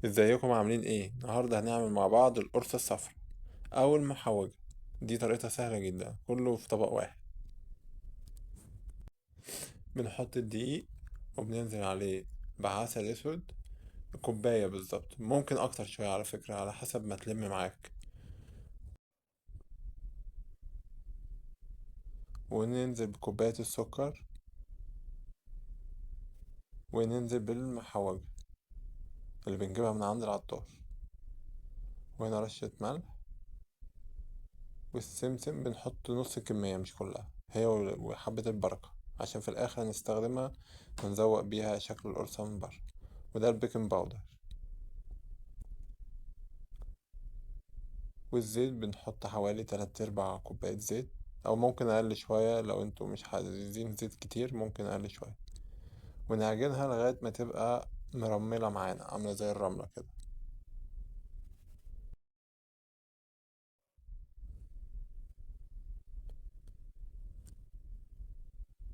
ازيكم عاملين ايه؟ النهارده هنعمل مع بعض القرص الصفراء او المحوجة. دي طريقتها سهلة جدا، كله في طبق واحد. بنحط الدقيق وبننزل عليه بعسل اسود، كوباية بالظبط، ممكن اكتر شوية على فكرة على حسب ما تلم معاك. وننزل بكوباية السكر، وننزل بالمحوجة اللي بنجيبها من عند العطار، وهنا رشة ملح. والسمسم بنحط نص الكمية مش كلها، هي وحبة البركة، عشان في الآخر هنستخدمها ونزوق بيها شكل القرصة من بره. وده البيكنج باودر. والزيت بنحط حوالي 3/4 كوباية زيت، أو ممكن أقل شوية لو انتوا مش عايزين زيت كتير، ممكن أقل شوية. ونعجنها لغاية ما تبقى مرملة معانا، عاملة زي الرملة كده.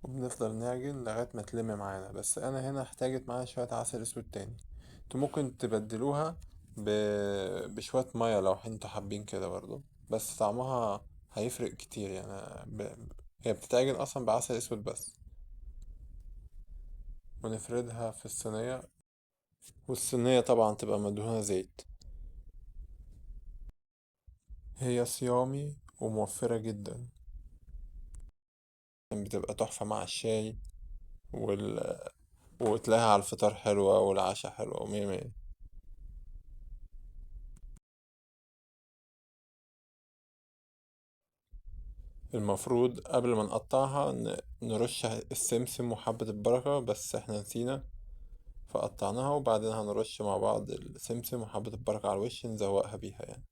وبنفضل نعجن لغاية ما تلم معانا، بس أنا هنا احتاجت معايا شوية عسل أسود تاني. انتوا ممكن تبدلوها ب... بشوية مية لو انتوا حابين كده برضو، بس طعمها هيفرق كتير يعني. هي بتتعجن أصلا بعسل أسود بس. ونفردها في الصينية، والصينية طبعا تبقى مدهونة زيت. هي صيامي وموفرة جدا، بتبقى تحفة مع الشاي وال... وتلاقيها على الفطار حلوة والعشاء حلوة ومية مية. المفروض قبل ما نقطعها نرش السمسم وحبة البركة، بس احنا نسينا فقطعناها، وبعدين هنرش مع بعض السمسم وحبة البركة على الوش نزوقها بيها يعني.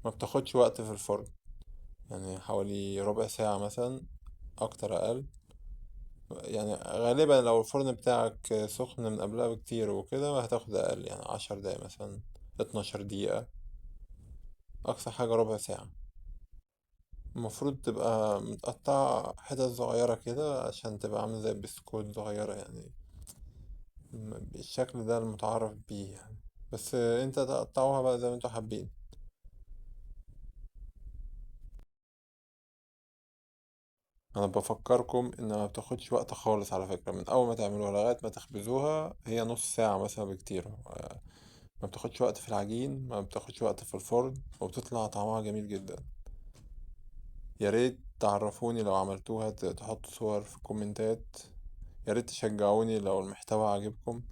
ما بتاخدش وقت في الفرن، يعني حوالي ربع ساعة مثلا، أكتر أقل. يعني غالبا لو الفرن بتاعك سخن من قبلها بكتير وكده هتاخد أقل، يعني 10 دقايق مثلا، 12 دقيقة، أقصى حاجة ربع ساعة. المفروض تبقى متقطعة حتت صغيرة كده عشان تبقى عاملة زي بسكوت صغيرة يعني. بالشكل ده المتعارف بيه يعني. بس انت تقطعوها بقى زي ما انتوا حابين. انا بفكركم انها ما بتاخدش وقت خالص على فكرة، من اول ما تعملوها لغاية ما تخبزوها هي نص ساعة مثلا بكتير. ما بتاخدش وقت في العجين، ما بتاخدش وقت في الفرن، وبتطلع طعمها جميل جدا. يا ريت تعرفوني لو عملتوها، تحطوا صور في الكومنتات. يا ريت تشجعوني لو المحتوى عجبكم،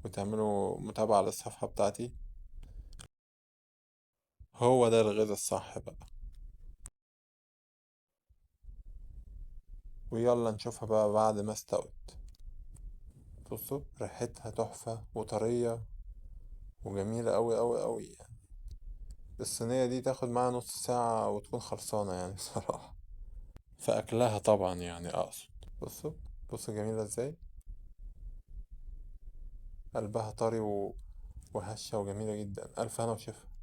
وتعملوا متابعة للصفحة بتاعتي. هو ده الغذاء الصح بقى. ويلا نشوفها بقى بعد ما استوت. بصوا ريحتها تحفة وطرية وجميلة أوي أوي أوي يعني. الصينية دي تاخد معاها نص ساعة وتكون خلصانة يعني بصراحة، في أكلها طبعا يعني أقصد. بصوا، بصوا جميلة ازاي، قلبها طري وهشة وجميلة جدا. ألف هنا وشفا.